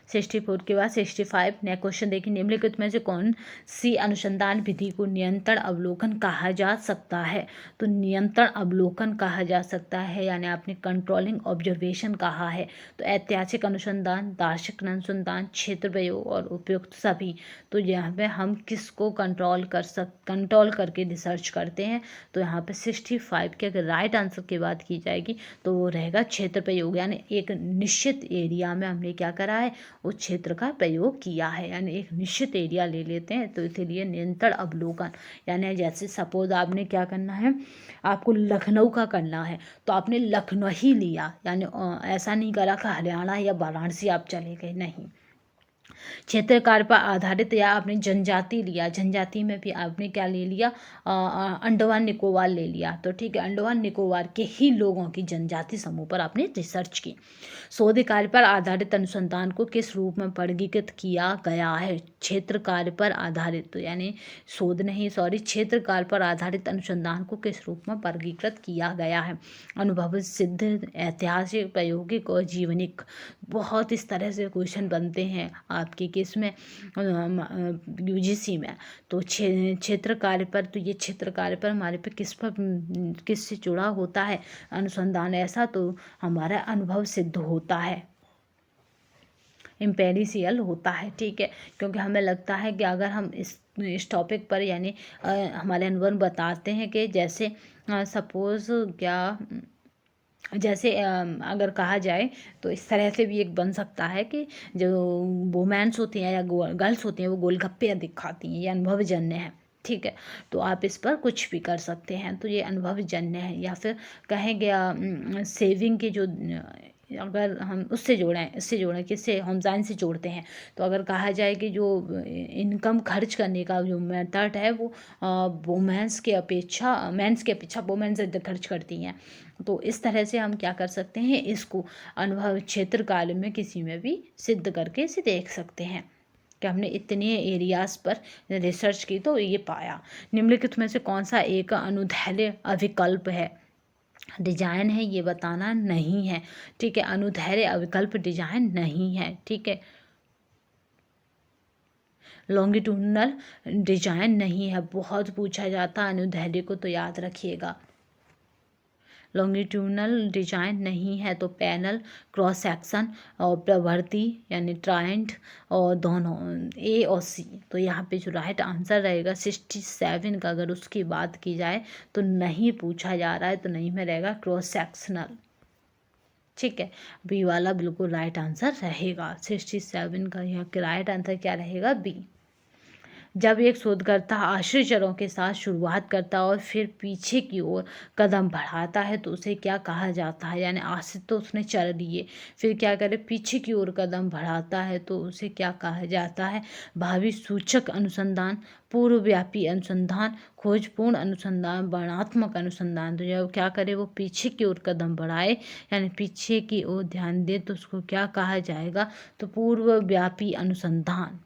64 के बाद 65 नया क्वेश्चन देखिए। निम्नलिखित में से कौन सी अनुसंधान विधि को नियंत्रण अवलोकन कहा जा सकता है, तो नियंत्रण अवलोकन कहा जा सकता है यानी आपने कंट्रोलिंग ऑब्जर्वेशन कहा है। तो ऐतिहासिक अनुसंधान, दार्शनिक अनुसंधान, क्षेत्र प्रयोग और उपयुक्त सभी। तो यहाँ पे हम किसको कंट्रोल करके रिसर्च करते हैं, तो यहाँ पे 65 के अगर राइट आंसर की बात की जाएगी तो वो रहेगा क्षेत्र प्रयोग, यानी एक निश्चित एरिया में हमने क्या करा है, उस क्षेत्र का प्रयोग किया है। यानी एक निश्चित एरिया ले लेते हैं, तो इसलिए नियंत्रण अवलोकन यानी जैसे सपोज आपने क्या करना है, आपको लखनऊ का करना है तो आपने लखनऊ ही लिया, यानी ऐसा नहीं करा कि हरियाणा या वाराणसी आप चले गए, नहीं। क्षेत्रकार पर आधारित या आपने जनजाति लिया, जनजाति में भी आपने क्या ले लिया, अंडमान निकोबार ले लिया, तो ठीक है, अंडमान निकोबार के ही लोगों की जनजाति समूह पर आपने रिसर्च की। शोध कार्य पर आधारित अनुसंधान को किस रूप में वर्गीकृत किया गया है, क्षेत्र कार्य पर आधारित, तो यानी शोध नहीं, सॉरी, क्षेत्र कार्य पर आधारित अनुसंधान को किस रूप में वर्गीकृत किया गया है। अनुभव सिद्ध, ऐतिहासिक, प्रायोगिक और जीवनिक। बहुत इस तरह से क्वेश्चन बनते हैं आपके केस में यूजीसी में। तो क्षेत्र कार्य पर, तो ये क्षेत्र कार्य पर हमारे पे किस से जुड़ा होता है अनुसंधान, ऐसा तो हमारा अनुभव सिद्ध होता है, इम्पेरिशियल होता है, ठीक है। क्योंकि हमें लगता है कि अगर हम इस टॉपिक पर यानी हमारे अनुभव बताते हैं कि जैसे सपोज क्या, जैसे अगर कहा जाए तो इस तरह से भी एक बन सकता है कि जो वुमेन्स होती हैं या गर्ल्स होती हैं वो गोलगप्पे दिखाती हैं, ये अनुभवजन्य है, ठीक है। तो आप इस पर कुछ भी कर सकते हैं, तो ये अनुभवजन्य है। या फिर कहेंगे सेविंग के जो अगर हम उससे जोड़ें, इससे जोड़ें, किससे, होमजाइन से जोड़ते हैं, तो अगर कहा जाए कि जो इनकम खर्च करने का जो मेथड है वो वुमेन्स के अपेक्षा मेंस के अपेक्षा वुमेन्स ज़्यादा खर्च करती हैं। तो इस तरह से हम क्या कर सकते हैं, इसको अनुभव क्षेत्र काल में किसी में भी सिद्ध करके इसे देख सकते हैं कि हमने इतने एरियाज पर रिसर्च की तो ये पाया। निम्नलिखित में से कौन सा एक अनुदैर्ध्य अविकल्प है, डिजाइन है, ये बताना नहीं है, ठीक है। अनुदैर्ध्य अविकल्प डिजाइन नहीं है, ठीक है। लॉन्गिट्यूडनल डिजाइन नहीं है, बहुत पूछा जाता है अनुदैर्ध्य को, तो याद रखिएगा। लॉन्गिट्यूडनल डिजाइन नहीं है तो पैनल, क्रॉस सेक्शन और प्रवृत्ति यानी ट्रायंट और दोनों ए और सी। तो यहाँ पे जो राइट आंसर रहेगा 67 का, अगर उसकी बात की जाए तो नहीं पूछा जा रहा है, तो नहीं में रहेगा क्रॉस सेक्शनल, ठीक है। बी वाला बिल्कुल राइट आंसर रहेगा 67 का, यहाँ राइट आंसर क्या रहेगा, बी। जब एक शोधकर्ता आश्चर्यों के साथ शुरुआत करता है और फिर पीछे की ओर कदम बढ़ाता है तो उसे क्या कहा जाता है। यानी आज से तो उसने चल लिए, फिर क्या करे, पीछे की ओर कदम बढ़ाता है तो उसे क्या कहा जाता है। भावी सूचक अनुसंधान, पूर्वव्यापी अनुसंधान, खोजपूर्ण अनुसंधान, वर्णनात्मक अनुसंधान। तो जब क्या करे, वो पीछे की ओर कदम बढ़ाए यानी पीछे की ओर ध्यान दे तो उसको क्या कहा जाएगा, तो पूर्वव्यापी अनुसंधान।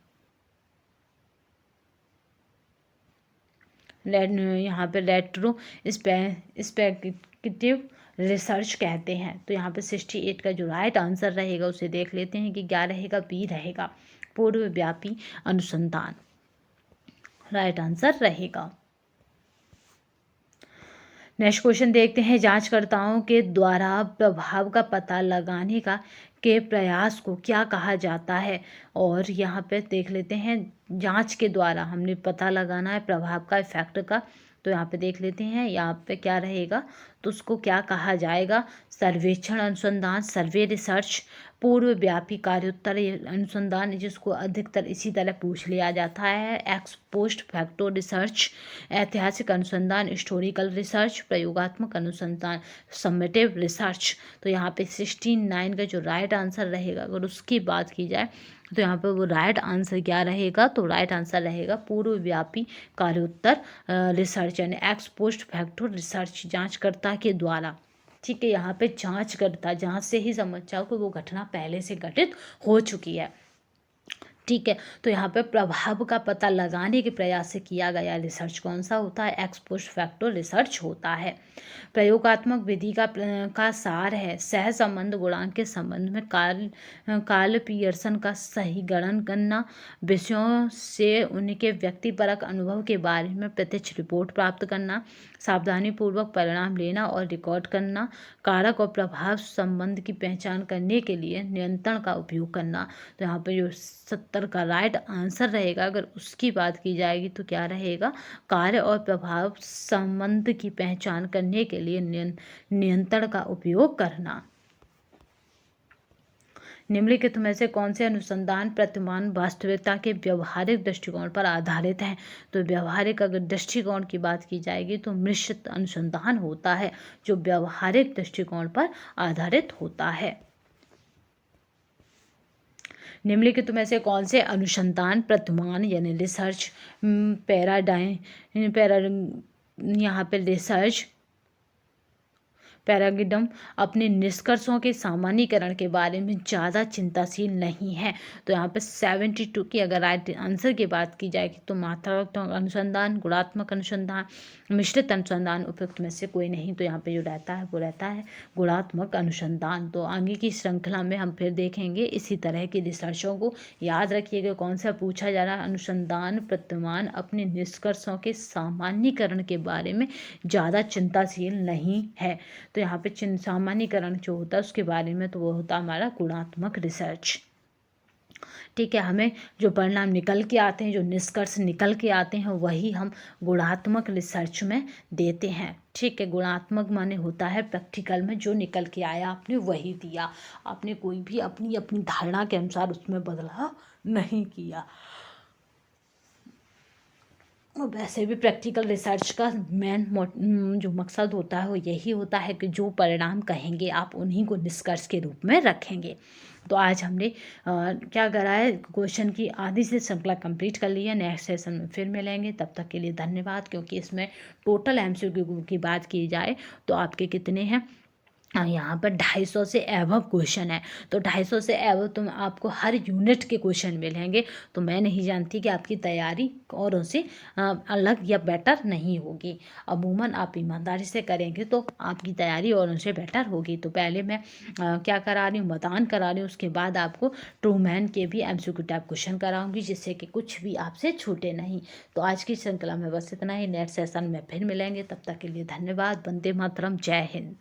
यहाँ पे रेट्रो स्पेक्टिव रिसर्च कहते हैं। तो यहाँ पे 68 का जो राइट आंसर रहेगा उसे देख लेते हैं कि क्या रहेगा, बी रहेगा, पूर्वव्यापी अनुसंधान राइट आंसर रहेगा। नेक्स्ट क्वेश्चन देखते हैं, जांचकर्ताओं के द्वारा प्रभाव का पता लगाने का के प्रयास को क्या कहा जाता है। और यहाँ पे देख लेते हैं, जांच के द्वारा हमने पता लगाना है प्रभाव का, इफेक्ट का। तो यहाँ पे देख लेते हैं, यहाँ पे क्या रहेगा, तो उसको क्या कहा जाएगा, सर्वेक्षण अनुसंधान, सर्वे रिसर्च, पूर्वव्यापी कार्योत्तर अनुसंधान, जिसको अधिकतर इसी तरह पूछ लिया जाता है, एक्स पोस्ट फैक्टो रिसर्च, ऐतिहासिक अनुसंधान, हिस्टोरिकल रिसर्च, प्रयोगात्मक अनुसंधान, समेटिव रिसर्च। तो यहाँ पे 69 का जो राइट आंसर रहेगा, अगर उसकी बात की जाए तो यहाँ पे वो राइट आंसर क्या रहेगा, तो राइट आंसर रहेगा पूर्वव्यापी कार्योत्तर रिसर्च यानी एक्स पोस्ट फैक्टो रिसर्च, जांचकर्ता के द्वारा। ठीक है, यहाँ पे जांचकर्ता, जांच से ही समझ जाओ कि वो घटना पहले से घटित हो चुकी है। ठीक है, तो यहाँ पे प्रभाव का पता लगाने के प्रयास से किया गया रिसर्च कौन सा होता है, एक्स पोस्ट फैक्टो रिसर्च होता है। प्रयोगात्मक विधि का सार है सहसंबंध गुणांक के संबंध में कार्ल पियर्सन का सही गणन करना, विषयों से उनके व्यक्तिपरक अनुभव के बारे में प्रत्यक्ष रिपोर्ट प्राप्त करना, सावधानीपूर्वक परिणाम लेना और रिकॉर्ड करना, कारक और प्रभाव संबंध की पहचान करने के लिए नियंत्रण का उपयोग करना। तो यहाँ पर जो 70 का राइट आंसर रहेगा, अगर उसकी बात की जाएगी तो क्या रहेगा, कार्य और प्रभाव संबंध की पहचान करने के लिए नियंत्रण का उपयोग करना। निम्नलिखित में से कौन से अनुसंधान प्रतिमान वास्तविकता के व्यवहारिक दृष्टिकोण पर आधारित हैं। तो व्यवहारिक अगर दृष्टिकोण की बात की जाएगी तो मिश्रित अनुसंधान होता है जो व्यवहारिक दृष्टिकोण पर आधारित होता है। निम्नलिखित में से कौन से अनुसंधान प्रतिमान यानी रिसर्च यहाँ पे रिसर्च पैराडिगम अपने निष्कर्षों के सामान्यीकरण के बारे में ज़्यादा चिंताशील नहीं है। तो यहाँ पे 72 की अगर राइट आंसर की बात की जाएगी तो मात्रात्मक अनुसंधान, गुणात्मक अनुसंधान, मिश्रित अनुसंधान, उपयुक्त में से कोई नहीं। तो यहाँ पे जो रहता है वो रहता है गुणात्मक अनुसंधान। तो आगे की श्रृंखला में हम फिर देखेंगे इसी तरह की रिसर्चों को। याद रखिएगा कौन सा पूछा जा रहा है, अनुसंधान प्रतिमान अपने निष्कर्षों के सामान्यीकरण के बारे में ज़्यादा चिंताशील नहीं है। तो यहाँ पे सामान्यीकरण जो होता है उसके बारे में, तो वो होता है हमारा गुणात्मक रिसर्च। ठीक है, हमें जो परिणाम निकल के आते हैं, जो निष्कर्ष निकल के आते हैं, वही हम गुणात्मक रिसर्च में देते हैं। ठीक है, गुणात्मक माने होता है प्रैक्टिकल में जो निकल के आया आपने वही दिया, आपने कोई भी अपनी अपनी धारणा के अनुसार उसमें बदलाव नहीं किया। वैसे भी प्रैक्टिकल रिसर्च का मेन जो मकसद होता है वो यही होता है कि जो परिणाम कहेंगे आप उन्हीं को निष्कर्ष के रूप में रखेंगे। तो आज हमने क्या करा है, क्वेश्चन की आधी से श्रृंखला कंप्लीट कर ली है। नेक्स्ट सेशन में फिर मिलेंगे, तब तक के लिए धन्यवाद। क्योंकि इसमें टोटल MCQ की बात की जाए तो आपके कितने हैं, यहाँ पर 250 से एबव क्वेश्चन है। तो 250 से एबव तो आपको हर यूनिट के क्वेश्चन मिलेंगे। तो मैं नहीं जानती कि आपकी तैयारी औरों से अलग या बेटर नहीं होगी। अमूमन आप ईमानदारी से करेंगे तो आपकी तैयारी औरों से बेटर होगी। तो पहले मैं क्या करा रही हूँ, मतदान करा रही हूँ, उसके बाद आपको ट्रूमैन के भी MCQ टाइप क्वेश्चन कराऊंगी, जिससे कि कुछ भी आपसे छूटे नहीं। तो आज की श्रृंखला में बस इतना ही। नेक्स्ट सेशन में फिर मिलेंगे, तब तक के लिए धन्यवाद। वंदे मातरम, जय हिंद।